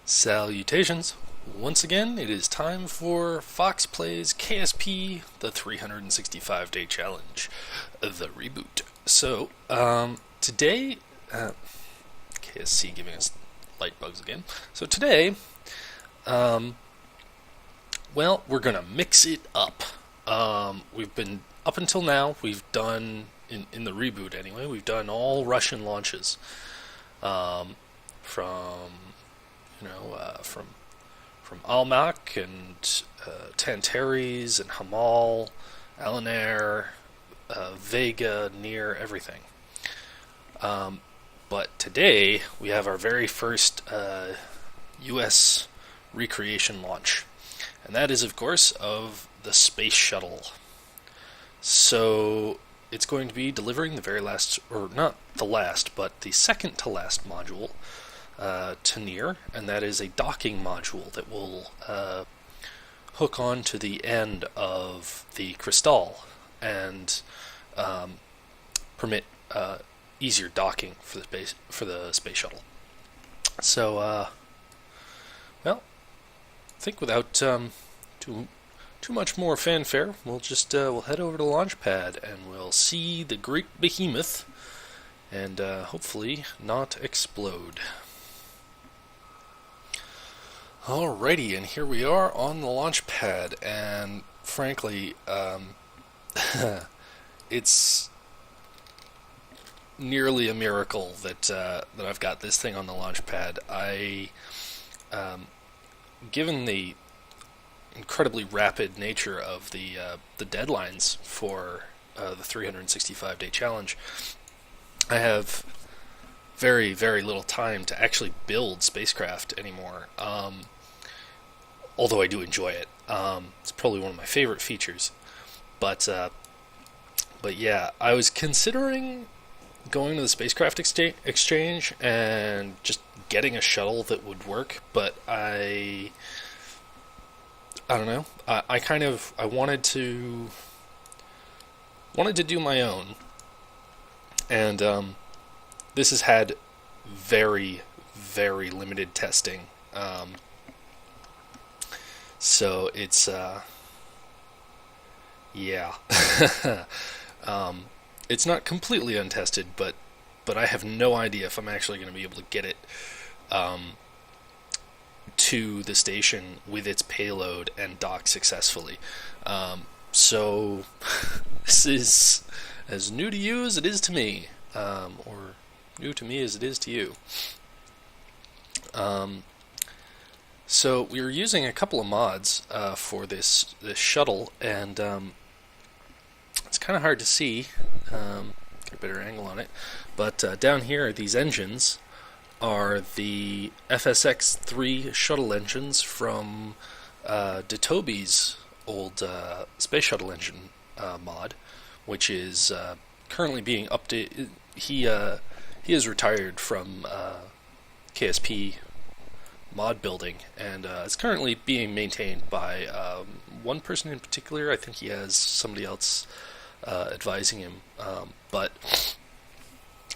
Salutations! Once again, it is time for Foxx Plays KSP, the 365-day challenge, the reboot. So, today, KSC giving us light bugs again. So today, we're gonna mix it up. We've been, up until now, we've done, in the reboot anyway, we've done all Russian launches. From Almac and Tantares and Hamal, Alanair, Vega, near everything. But today we have our very first U.S. recreation launch, and that is, of course, of the Space Shuttle. So it's going to be delivering the very last, or not the last, but the second to last module to near, and that is a docking module that will hook on to the end of the Crystal and permit easier docking for the space shuttle. So, I think without too much more fanfare, we'll head over to the launch pad and we'll see the great behemoth and hopefully not explode. Alrighty, and here we are on the launch pad, and frankly, it's nearly a miracle that I've got this thing on the launch pad. Given the incredibly rapid nature of the deadlines for the 365-day challenge, I have very, very little time to actually build spacecraft anymore. Although I do enjoy it. It's probably one of my favorite features. But yeah, I was considering going to the spacecraft exchange and just getting a shuttle that would work, but I don't know. I wanted to do my own, and this has had very, very limited testing. So it's, yeah. It's not completely untested, but I have no idea if I'm actually going to be able to get it to the station with its payload and dock successfully. So this is as new to you as it is to me, or new to me as it is to you. So we were using a couple of mods for this shuttle, and it's kind of hard to see. Get a better angle on it. But down here, these engines are the FSX-3 shuttle engines from Detobi's old space shuttle engine mod, which is currently being updated. He is retired from KSP mod building, and it's currently being maintained by one person in particular. I think he has somebody else advising him, but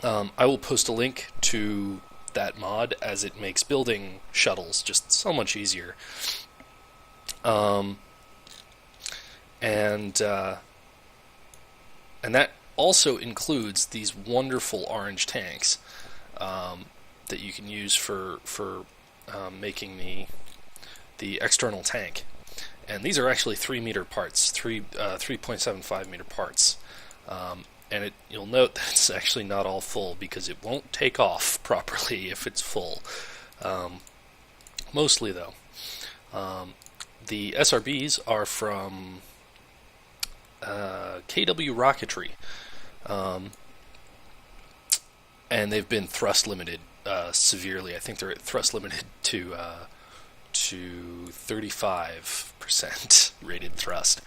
I will post a link to that mod, as it makes building shuttles just so much easier. And that also includes these wonderful orange tanks that you can use for making the external tank, and these are actually 3-meter parts, 3.75 meter parts, and you'll note that it's actually not all full because it won't take off properly if it's full. Mostly though, the SRBs are from KW Rocketry, and they've been thrust limited severely. I think they're thrust limited to 35% rated thrust,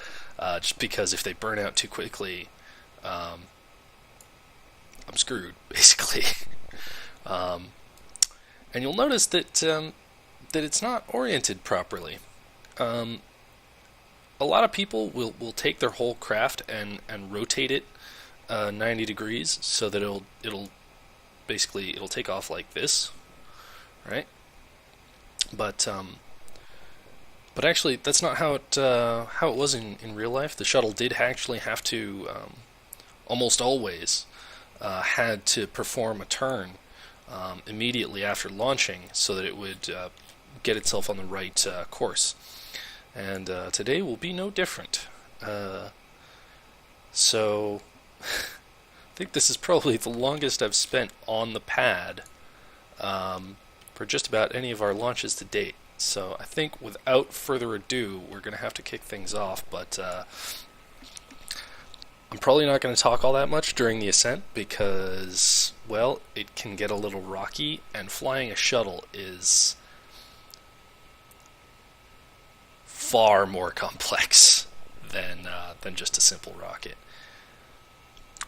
just because if they burn out too quickly, I'm screwed, basically. And you'll notice that it's not oriented properly. A lot of people will take their whole craft and rotate it 90 degrees so that it'll take off like this, right? But actually, that's not how it was in real life. The shuttle did actually have to almost always had to perform a turn immediately after launching so that it would get itself on the right course. And today will be no different. So I think this is probably the longest I've spent on the pad for just about any of our launches to date. So I think without further ado, we're going to have to kick things off, but I'm probably not going to talk all that much during the ascent because, well, it can get a little rocky, and flying a shuttle is far more complex than just a simple rocket.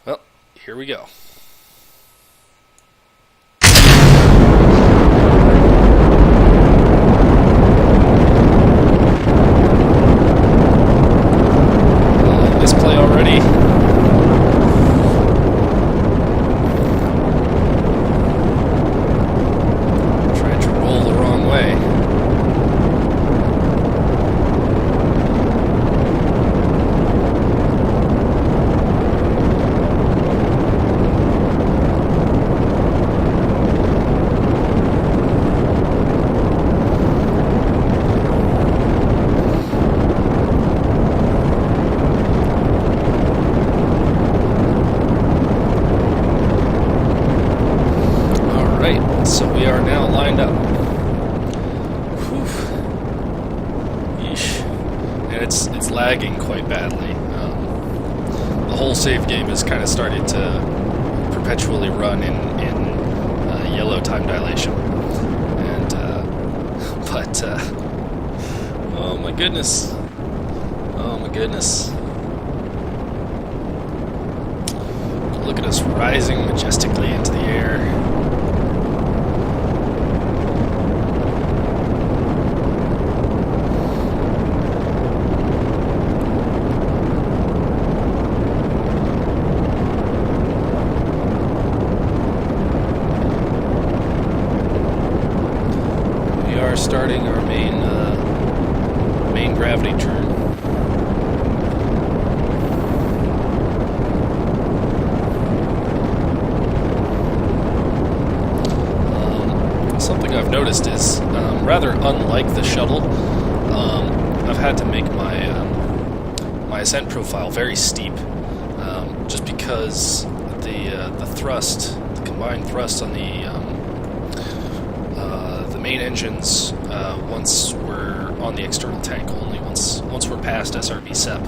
Well, here we go. Play already. Trying to roll the wrong way. So we are now lined up. Whew. Yeesh. And it's lagging quite badly. The whole save game is kind of started to perpetually run in yellow time dilation. And oh my goodness. Oh my goodness. Look at us rising majestically into the air. Starting our main gravity turn. Something I've noticed is rather unlike the shuttle. I've had to make my ascent profile very steep, just because the thrust, the combined thrust on the main engines, once we're on the external tank only, once we're past SRB SEP,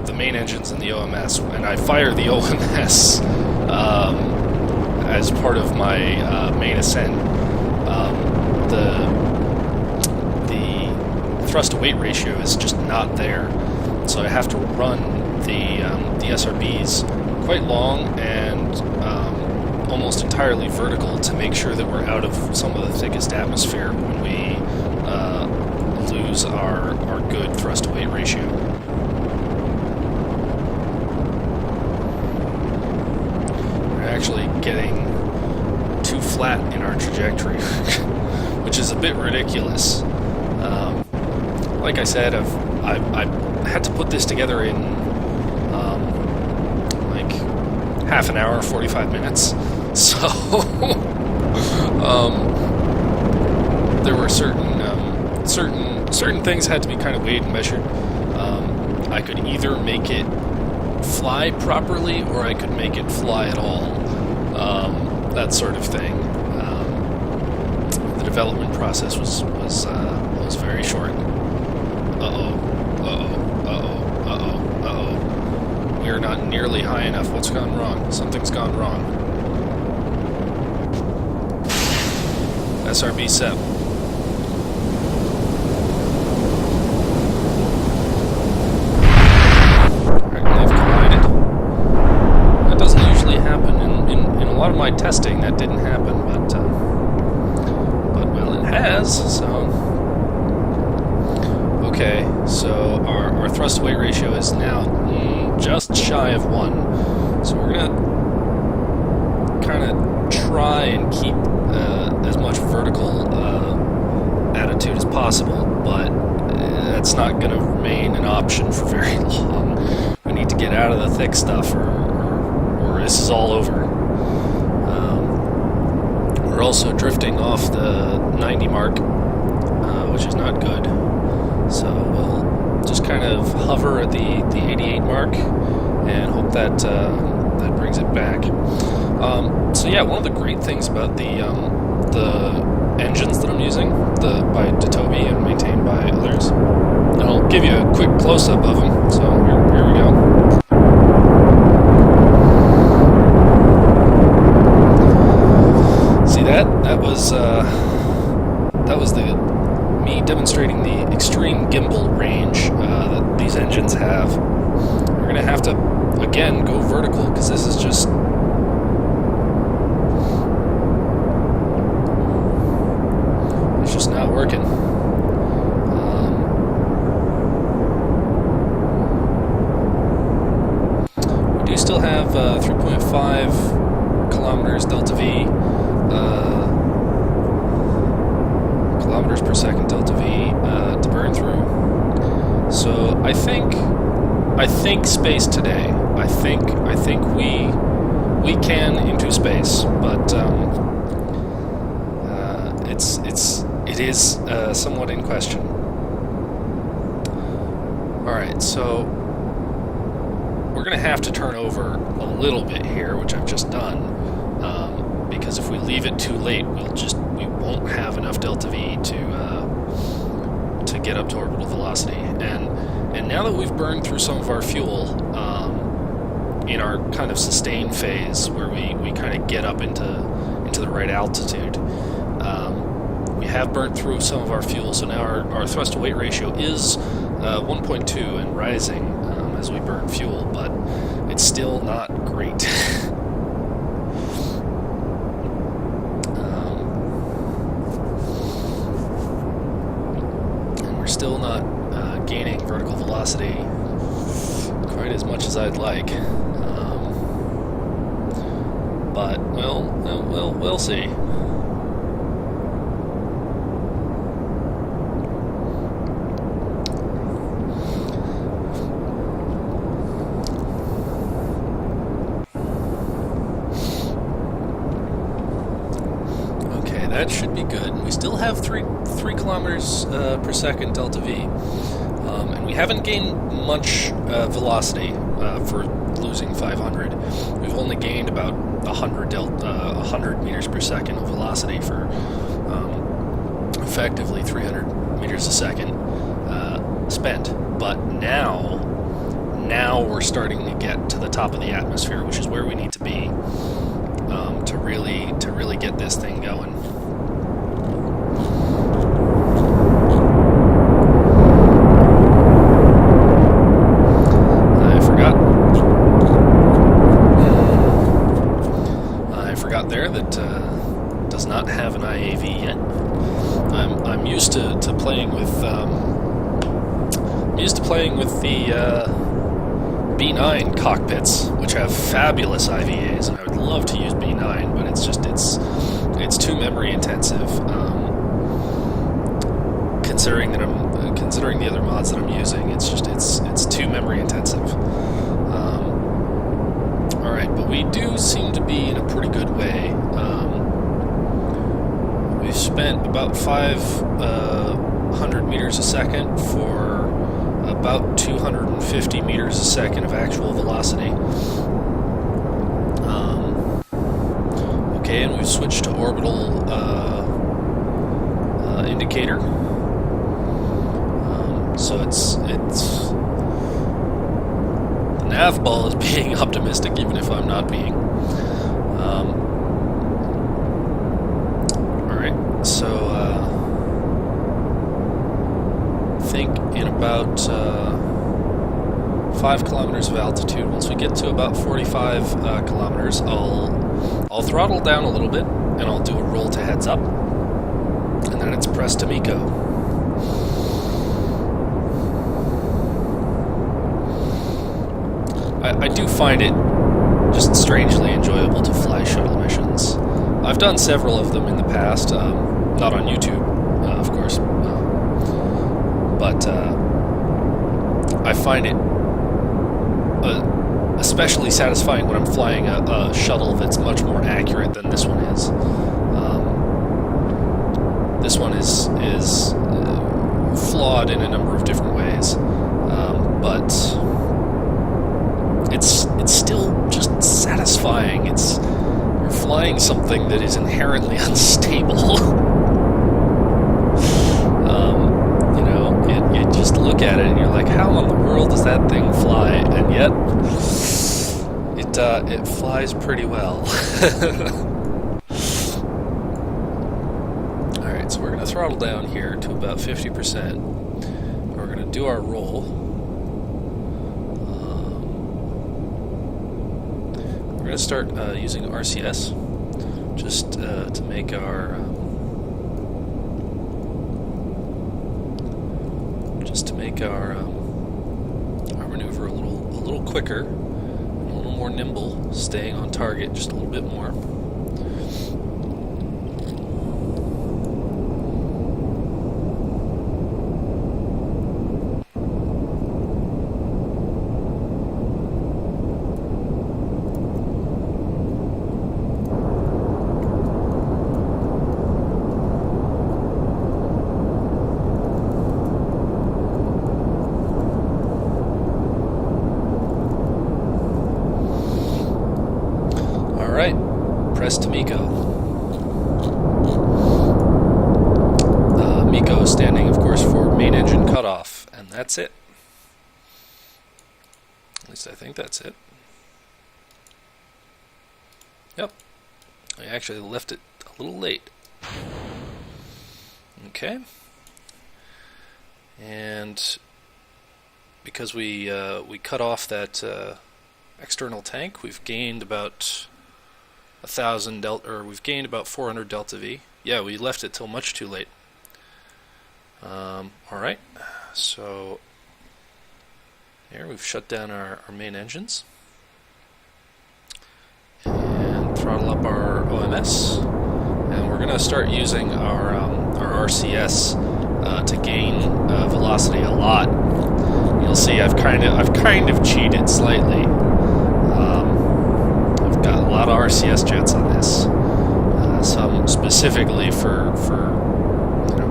the main engines and the OMS, and I fire the OMS as part of my main ascent, the thrust to weight ratio is just not there, so I have to run the SRBs quite long and almost entirely vertical to make sure that we're out of some of the thickest atmosphere when we lose our good thrust to weight ratio. We're actually getting too flat in our trajectory, which is a bit ridiculous. Like I said, I had to put this together in like half an hour, 45 minutes. So there were certain things had to be kind of weighed and measured. I could either make it fly properly, or I could make it fly at all. That sort of thing. The development process was very short. We are not nearly high enough. What's gone wrong? Something's gone wrong. SRB SEP. They've collided. That doesn't usually happen. In a lot of my testing, that didn't happen, but well, it has, so... Okay, so our thrust to weight ratio is now just shy of 1. So we're going to kind of try and keep as much vertical altitude as possible, but that's not going to remain an option for very long. We need to get out of the thick stuff, or this is all over. We're also drifting off the 90 mark, which is not good. So we'll just kind of hover at the 88 mark and hope that that brings it back. So yeah, one of the great things about the engines that I'm using, by Datobi and maintained by others, and I'll give you a quick close-up of them. So here we go. See that? That was me demonstrating the extreme gimbal range that these engines have. We're gonna have to again go vertical because this is just. It's just not working. We do still have 3.5 kilometers delta V, kilometers per second delta V to burn through. So I think space today. I think we can into space, but it is somewhat in question. Alright, so we're going to have to turn over a little bit here, which I've just done, because if we leave it too late, we won't have enough delta V to get up to orbital velocity. And now that we've burned through some of our fuel in our kind of sustain phase, where we kind of get up into the right altitude, we have burnt through some of our fuel, so now our thrust-to-weight ratio is 1.2 and rising as we burn fuel, but it's still not great. And we're still not gaining vertical velocity quite as much as I'd like. But we'll see. That should be good. We still have 3 kilometers per second delta V, and we haven't gained much velocity for losing 500. We've only gained about 100 meters per second of velocity for effectively 300 meters a second spent. But now we're starting to get to the top of the atmosphere, which is where we need to be to really get this thing going. There that does not have an IAV yet. I'm used to playing with the B9 cockpits, which have fabulous IVAs, and I would love to use B9, but it's too memory intensive. Considering the other mods that I'm using, it's too memory intensive. Alright, but we do seem to be in a pretty good way. We've spent about 500 meters a second for about 250 meters a second of actual velocity. Okay, and we've switched to orbital indicator. So it's nav ball is being optimistic, even if I'm not being. Alright, so I think in about 5 kilometers of altitude, once we get to about 45 kilometers, I'll throttle down a little bit, and I'll do a roll to heads up, and then it's press to Miko. I do find it just strangely enjoyable to fly shuttle missions. I've done several of them in the past, not on YouTube, of course, but I find it especially satisfying when I'm flying a shuttle that's much more accurate than this one is. This one is flawed in a number of different ways, but it's still just satisfying. You're flying something that is inherently unstable. You just look at it and you're like, how in the world does that thing fly? And yet, it flies pretty well. Alright, so we're going to throttle down here to about 50%. We're going to do our roll. We're going to start using RCS just to make our maneuver a little quicker, and a little more nimble, staying on target just a little bit more. Press to Miko. Miko is standing, of course, for main engine cutoff, and that's it. At least I think that's it. Yep. I actually left it a little late. Okay. And because we cut off that external tank, we've gained about 1,000 delta, or we've gained about 400 delta V. Yeah, we left it till much too late. Alright, so here we've shut down our main engines and throttle up our OMS, and we're going to start using our RCS to gain velocity a lot. You'll see I've kind of cheated slightly. Got a lot of RCS jets on this, some specifically for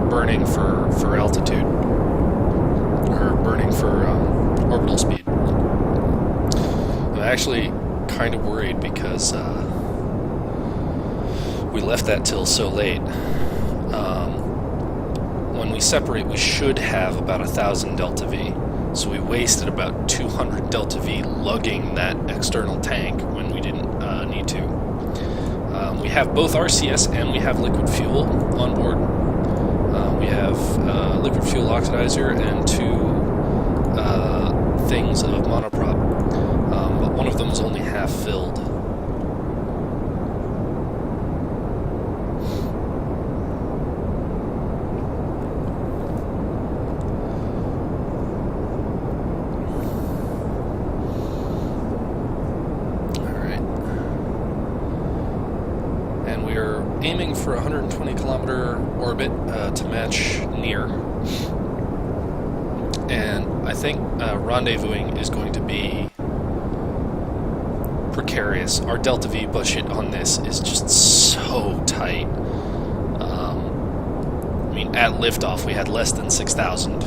burning for altitude, or burning for orbital speed. I'm actually kind of worried because we left that till so late. When we separate, we should have about 1,000 delta V. So we wasted about 200 delta V lugging that external tank when we didn't need to. We have both RCS and we have liquid fuel on board. We have liquid fuel oxidizer and 2 things of monoprop, but one of them is only half filled. Aiming for a 120 kilometer orbit to match near, and I think rendezvousing is going to be precarious. Our delta V budget on this is just so tight. I mean, at liftoff we had less than 6,000,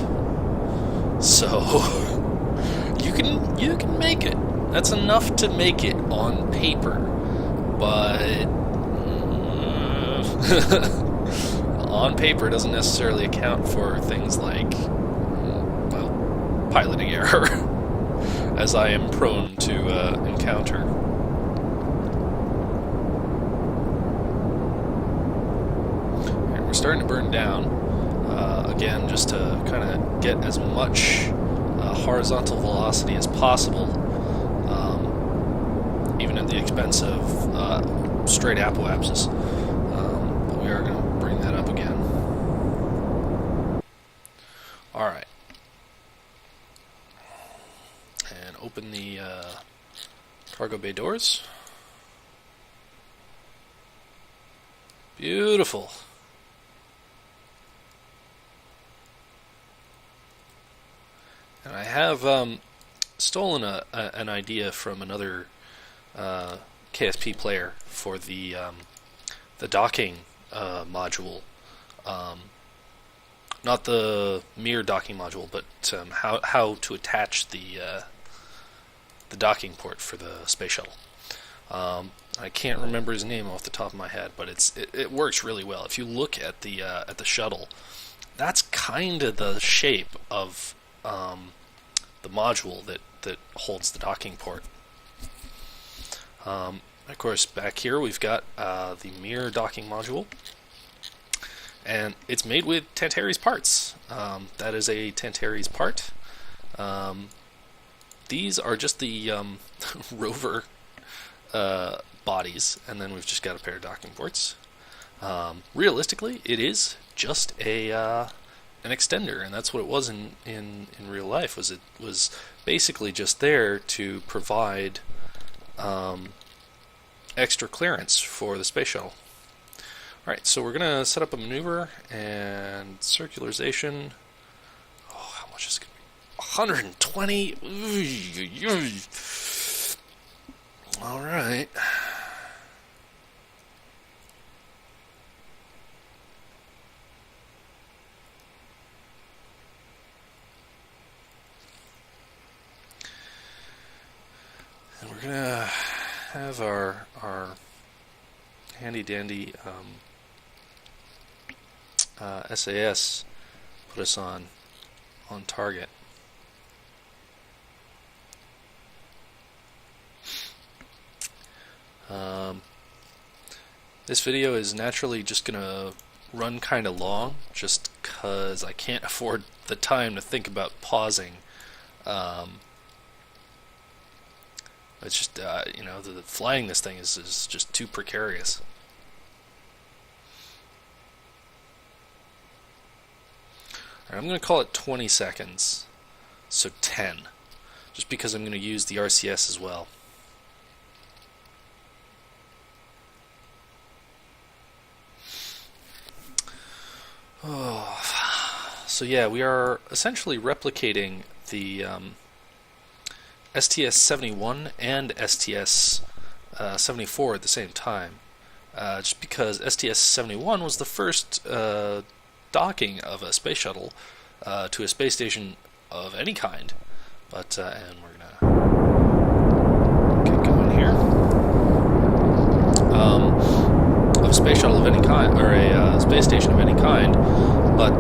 so you can make it. That's enough to make it on paper, but on paper doesn't necessarily account for things like, well, piloting error, as I am prone to encounter. And we're starting to burn down, again, just to kind of get as much horizontal velocity as possible, even at the expense of straight apoapsis. We are going to bring that up again. Alright. And open the cargo bay doors. Beautiful. And I have stolen an idea from another KSP player for the docking module. Not the mirror docking module, but how to attach the docking port for the space shuttle. I can't remember his name off the top of my head, but it works really well. If you look at the shuttle, that's kind of the shape of the module that holds the docking port. Of course, back here we've got the mirror docking module, and it's made with Tantares parts. That is a Tantares part. These are just the rover bodies, and then we've just got a pair of docking ports. Realistically, it is just an extender, and that's what it was in real life. It was basically just there to provide extra clearance for the space shuttle. Alright, so we're going to set up a maneuver and circularization. Oh, how much is it going to be? 120? Alright. And we're going to have our handy dandy SAS put us on target. This video is naturally just gonna run kind of long, just because I can't afford the time to think about pausing. It's just the flying this thing is just too precarious. I'm going to call it 20 seconds, so 10, just because I'm going to use the RCS as well. Oh. So yeah, we are essentially replicating the STS-71 and STS-74 at the same time, just because STS-71 was the first docking of a space shuttle to a space station of any kind. But and we're gonna get going here. Of a space shuttle of any kind, or a space station of any kind. But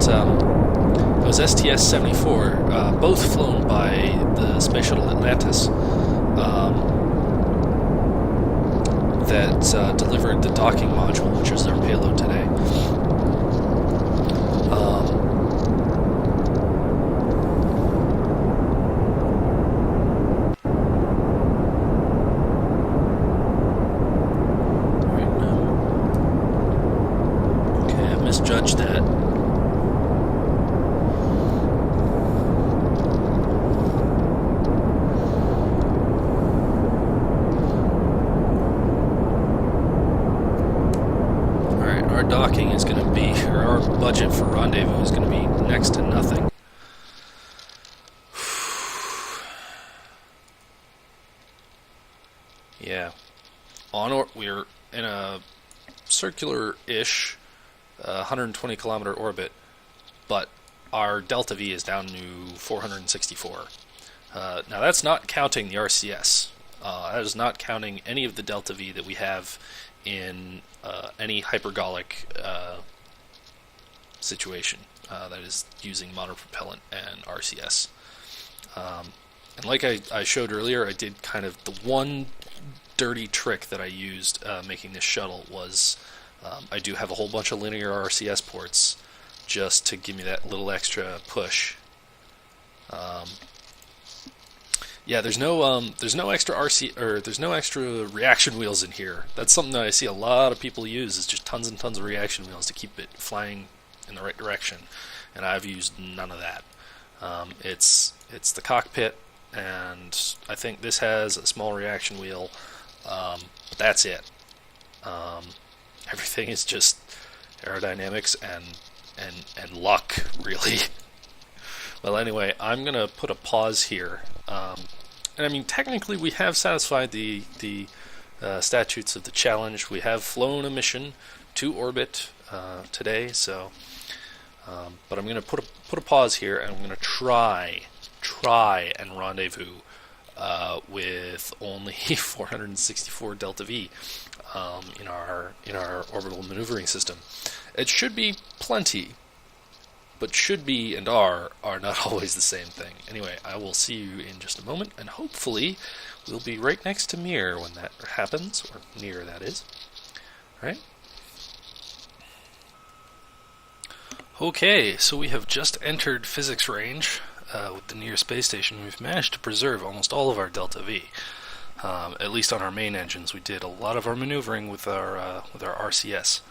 those STS-74, both flown by the space shuttle Atlantis, that delivered the docking module, which is our payload today. Misjudged that. Alright, our docking is going to be, or our budget for rendezvous is going to be next to nothing. Yeah. We're in a circular-ish 120 kilometer orbit, but our delta V is down to 464. Now that's not counting the RCS. That is not counting any of the delta V that we have in any hypergolic situation that is using monopropellant and RCS. And like I showed earlier, I did kind of the one dirty trick that I used making this shuttle was I do have a whole bunch of linear RCS ports just to give me that little extra push. Yeah, there's no extra there's no extra reaction wheels in here. That's something that I see a lot of people use, is just tons and tons of reaction wheels to keep it flying in the right direction. And I've used none of that. It's the cockpit, and I think this has a small reaction wheel. But that's it. Everything is just aerodynamics and luck, really. Well, anyway, I'm gonna put a pause here. And I mean, technically, we have satisfied the statutes of the challenge. We have flown a mission to orbit today, so. But I'm gonna put a pause here, and I'm gonna try and rendezvous with only 464 delta V in our orbital maneuvering system. It should be plenty, but should be and are not always the same thing. Anyway, I will see you in just a moment, and hopefully we'll be right next to Mir when that happens, or near, that is. All right. Okay, so we have just entered physics range with the near space station. We've managed to preserve almost all of our delta V. At least on our main engines, we did a lot of our maneuvering with our RCS.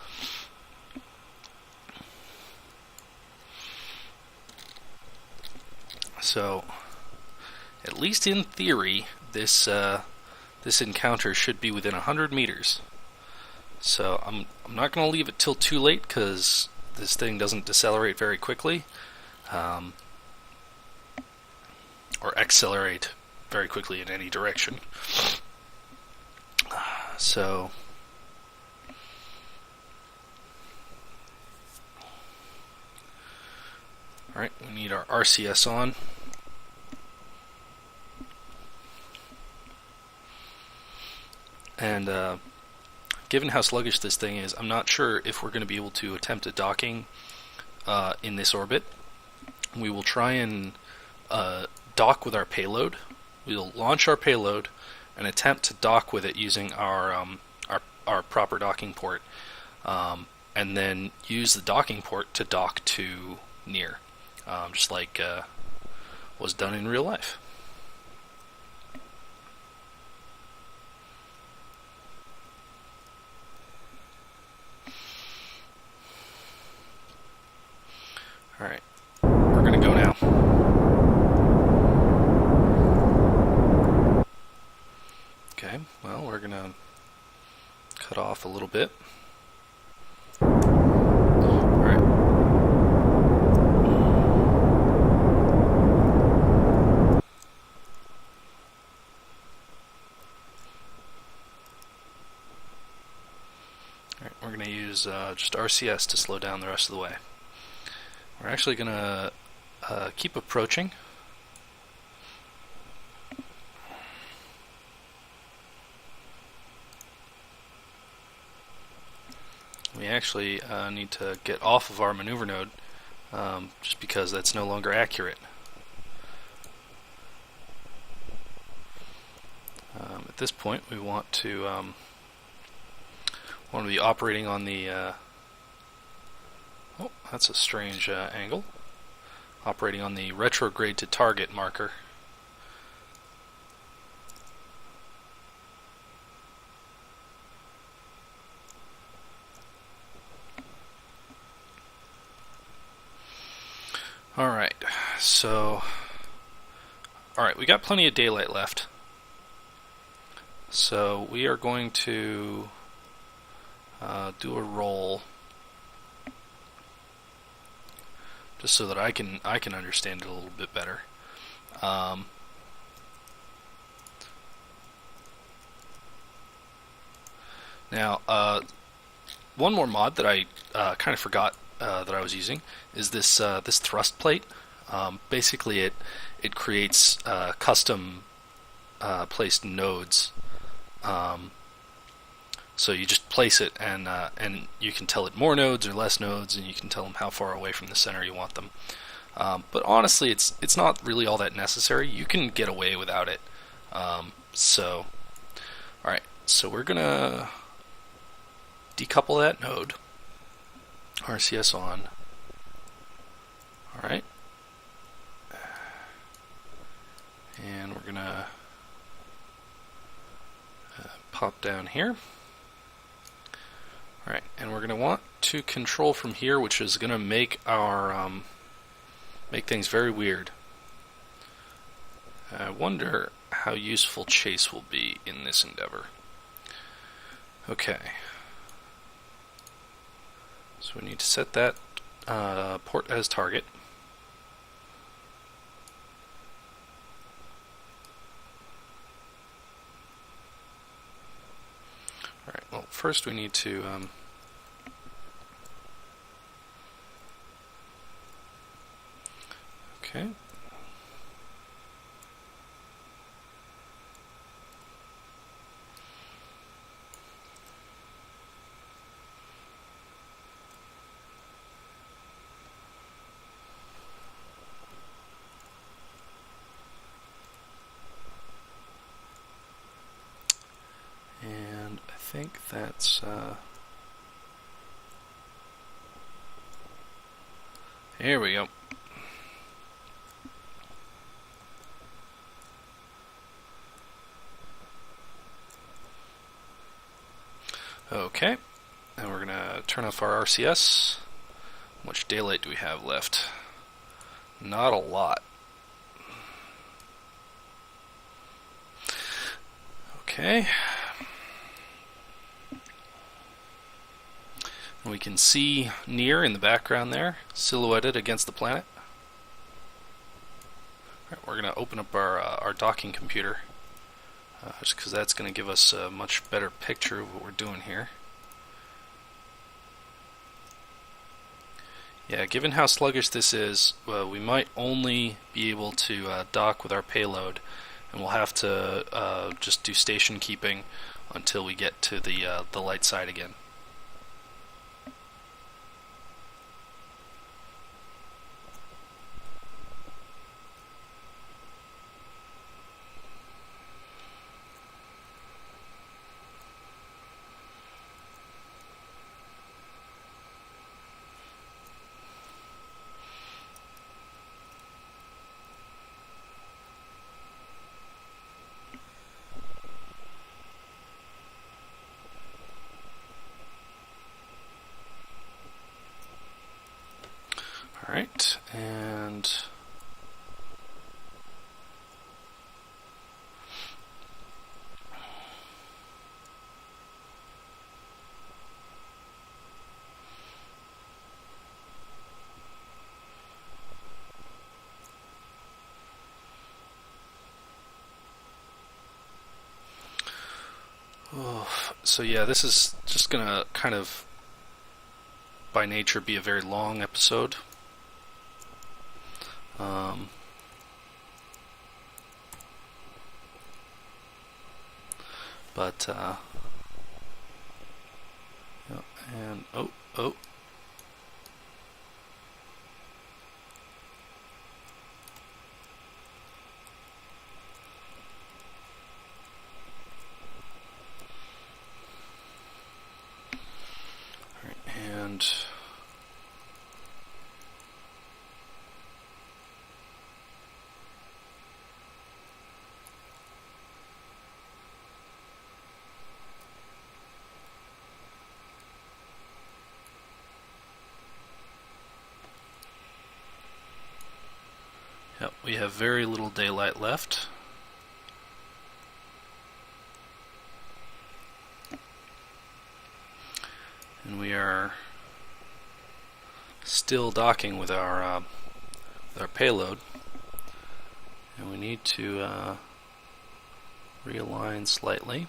So, at least in theory, this encounter should be within 100 meters. So I'm not going to leave it till too late, because this thing doesn't decelerate very quickly, or accelerate very quickly in any direction. So, alright, we need our RCS on. And given how sluggish this thing is, I'm not sure if we're going to be able to attempt a docking in this orbit. We will try and dock with our payload. We'll launch our payload and attempt to dock with it using our proper docking port, and then use the docking port to dock to Near, just like was done in real life. Alright, we're going to go now. Okay, well, we're going to cut off a little bit. Alright. Alright, we're going to use just RCS to slow down the rest of the way. We're actually going to keep approaching. We actually need to get off of our maneuver node, just because that's no longer accurate. At this point, we want to be operating on the oh, that's a strange angle. Operating on the retrograde to target marker. Alright, so... Alright, we got plenty of daylight left. So we are going to do a roll, just so that I can understand it a little bit better. Now, one more mod that I kind of forgot that I was using is this this thrust plate. Basically, it creates custom placed nodes. So you just place it, and you can tell it more nodes or less nodes, and you can tell them how far away from the center you want them. But honestly, it's not really all that necessary. You can get away without it. So, all right. So we're gonna decouple that node. RCS on. All right. And we're gonna pop down here. Alright, and we're going to want to control from here, which is going to make our make things very weird. I wonder how useful chase will be in this endeavor. Okay. So we need to set that port as target. first we need to okay. And I think that's here we go. Okay, and we're going to turn off our RCS. How much daylight do we have left? Not a lot. Okay. And we can see Near in the background there, silhouetted against the planet. All right, we're going to open up our docking computer. Just because that's going to give us a much better picture of what we're doing here. Yeah, given how sluggish this is, we might only be able to dock with our payload, and we'll have to just do station keeping until we get to the light side again. Alright, and so yeah, this is just gonna kind of by nature be a very long episode. But yeah, and oh. Alright, and yep, we have very little daylight left. And we are still docking with our payload. And we need to realign slightly.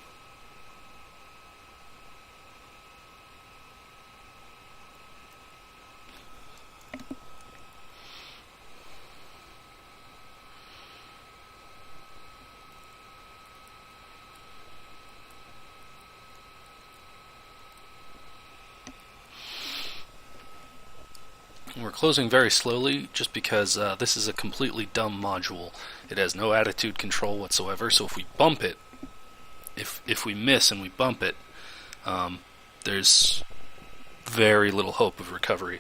We're closing very slowly just because this is a completely dumb module. It has no attitude control whatsoever, so if we bump it, if we miss and we bump it, there's very little hope of recovery.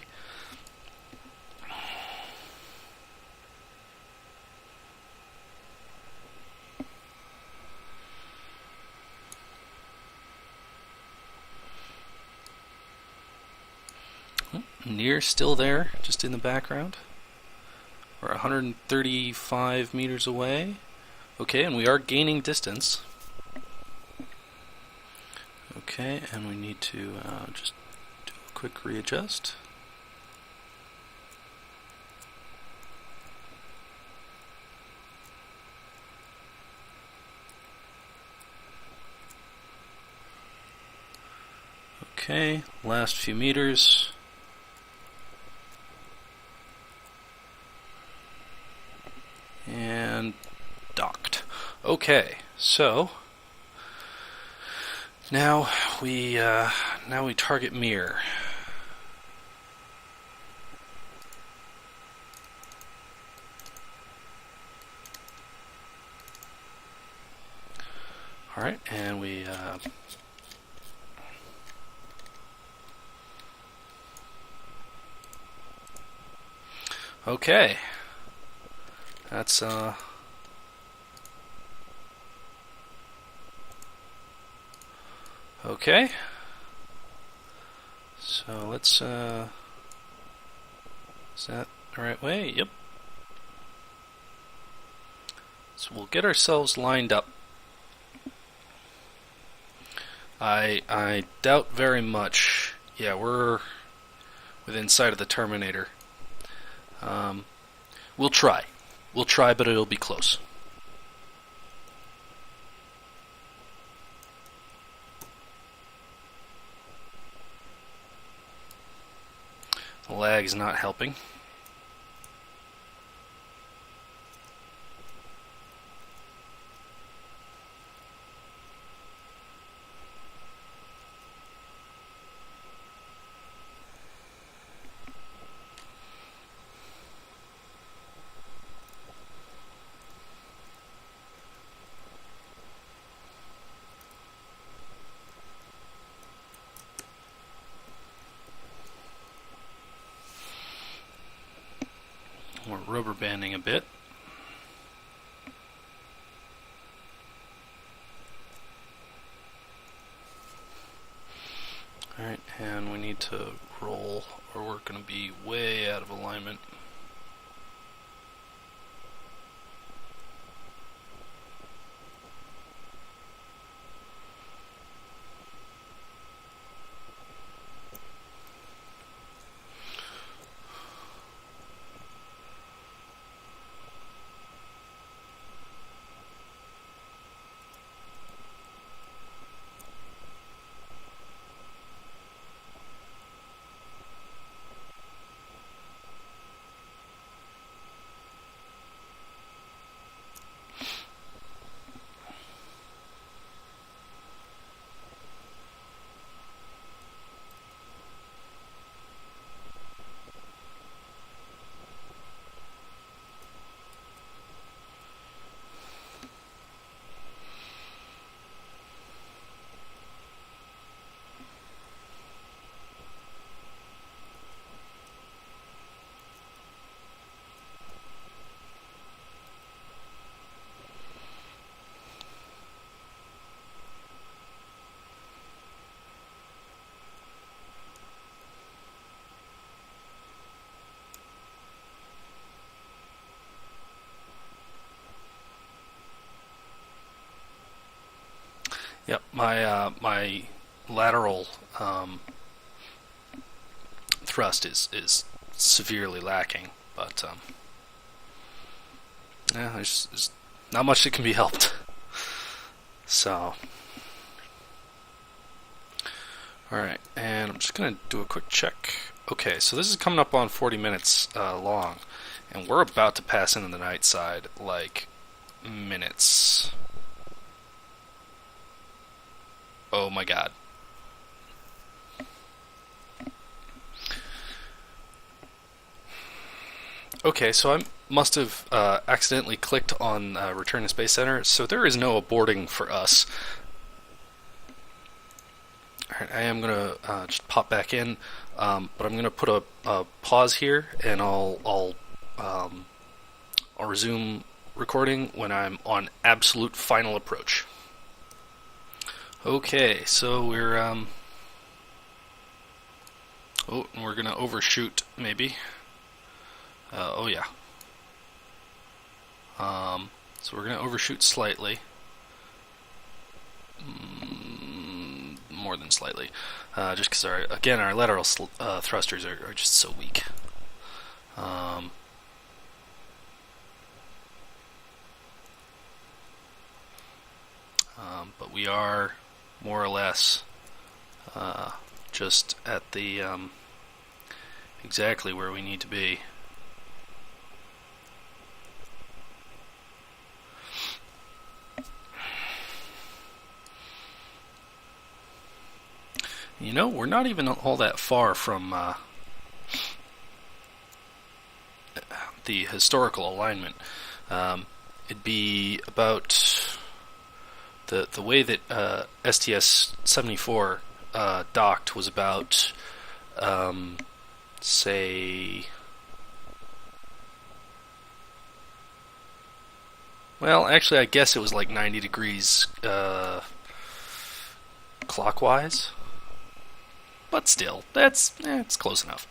Near still there, just in the background. We're 135 meters away. Okay, and we are gaining distance. Okay, and we need to just do a quick readjust. Okay, last few meters. And docked. Okay, so now we target Mir. All right, and we okay. That's okay. So let's is that the right way? Yep. So we'll get ourselves lined up. I doubt very much. Yeah, we're within sight of the Terminator. We'll try. We'll try, but it'll be close. The lag is not helping. We're rubber banding a bit. Alright, and we need to roll or we're going to be way out of alignment. Yep, my lateral thrust is severely lacking, but yeah, there's not much that can be helped. So, all right, and I'm just gonna do a quick check. Okay, so this is coming up on 40 minutes long, and we're about to pass into the night side like minutes. Oh my god. Okay, so I must have accidentally clicked on Return to Space Center, so there is no aborting for us. Alright, I am going to just pop back in, but I'm going to put a pause here, and I'll resume recording when I'm on absolute final approach. Okay, so we're we're gonna overshoot maybe. Oh yeah. So we're gonna overshoot slightly, more than slightly, just because our lateral thrusters are just so weak. But we are more or less just at the exactly where we need to be. You know, we're not even all that far from the historical alignment. It'd be about the way that STS-74 docked was about, say, well, actually, I guess it was like 90 degrees clockwise, but still, it's close enough.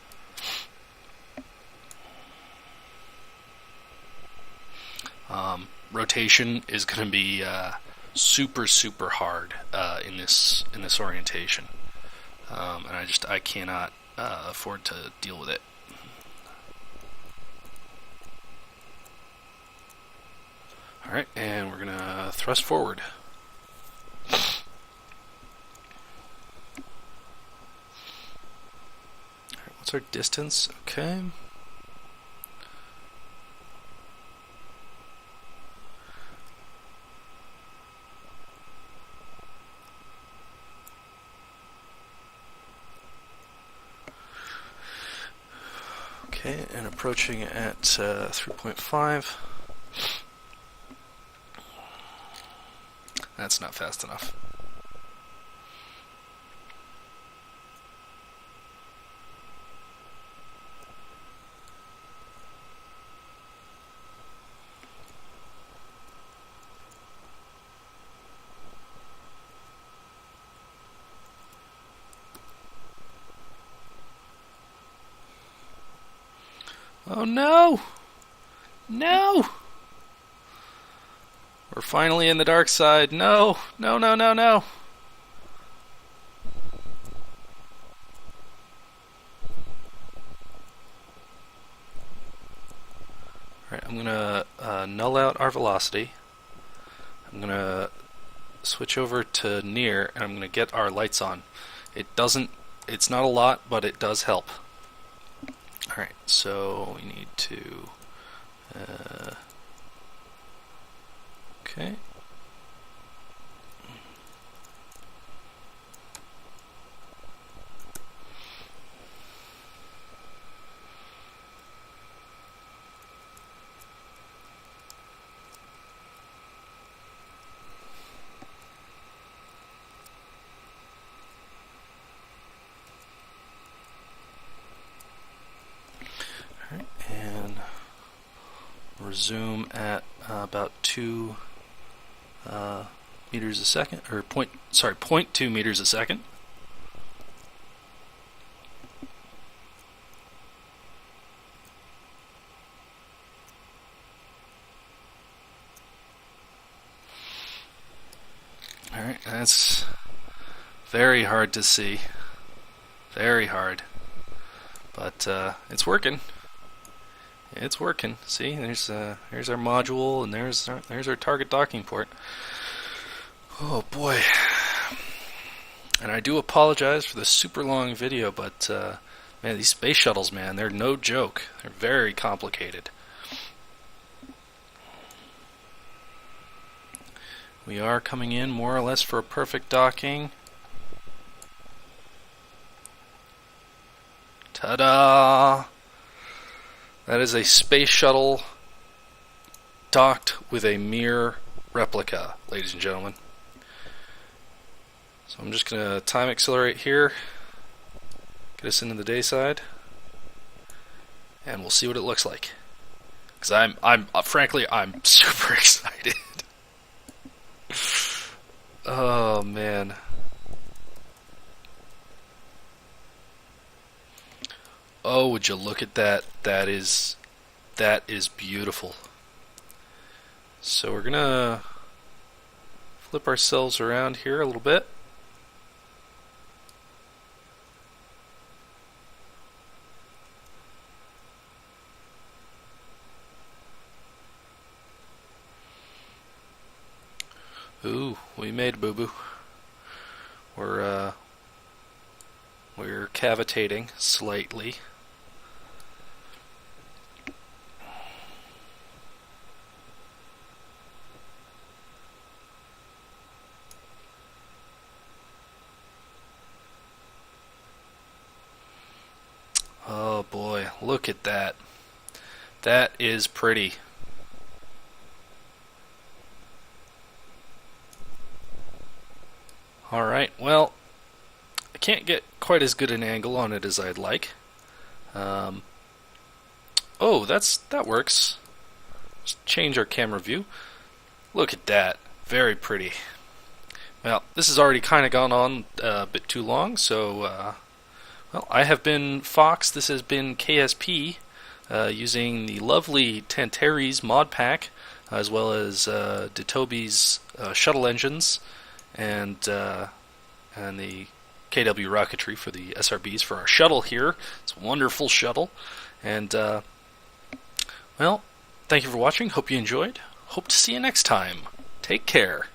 Rotation is going to be super hard in this orientation, and I cannot afford to deal with it. All right, and we're gonna thrust forward. All right, what's our distance? Okay. Okay, and approaching at 3.5. That's not fast enough. Oh no! No! We're finally in the dark side. No! No, no, no, no! Alright, I'm gonna null out our velocity. I'm gonna switch over to near, and I'm gonna get our lights on. It's not a lot, but it does help. Alright, so we need to okay. Alright, and resume at about 2 meters a second, or 0.2 meters a second. Alright, that's very hard to see. Very hard. But it's working. It's working. See, there's our module, and there's our target docking port. Oh boy. And I do apologize for the super long video, but man, these space shuttles, man, they're no joke. They're very complicated. We are coming in more or less for a perfect docking. Ta-da! That is a space shuttle docked with a mere replica, ladies and gentlemen. So I'm just going to time accelerate here, get us into the day side, and we'll see what it looks like. Because frankly, I'm super excited. Oh man. Oh, would you look at that? That is beautiful. So we're gonna flip ourselves around here a little bit. Ooh, we made a boo-boo. We're We're cavitating slightly. Oh boy, look at that. That is pretty. Alright, well, I can't get quite as good an angle on it as I'd like. Oh, that works. Let's change our camera view. Look at that. Very pretty. Well, this has already kind of gone on a bit too long, so well, I have been Fox. This has been KSP, using the lovely Tantares Mod Pack, as well as Detobi's Shuttle engines, and the KW rocketry for the SRBs for our shuttle here. It's a wonderful shuttle, and well, thank you for watching. Hope you enjoyed. Hope to see you next time. Take care.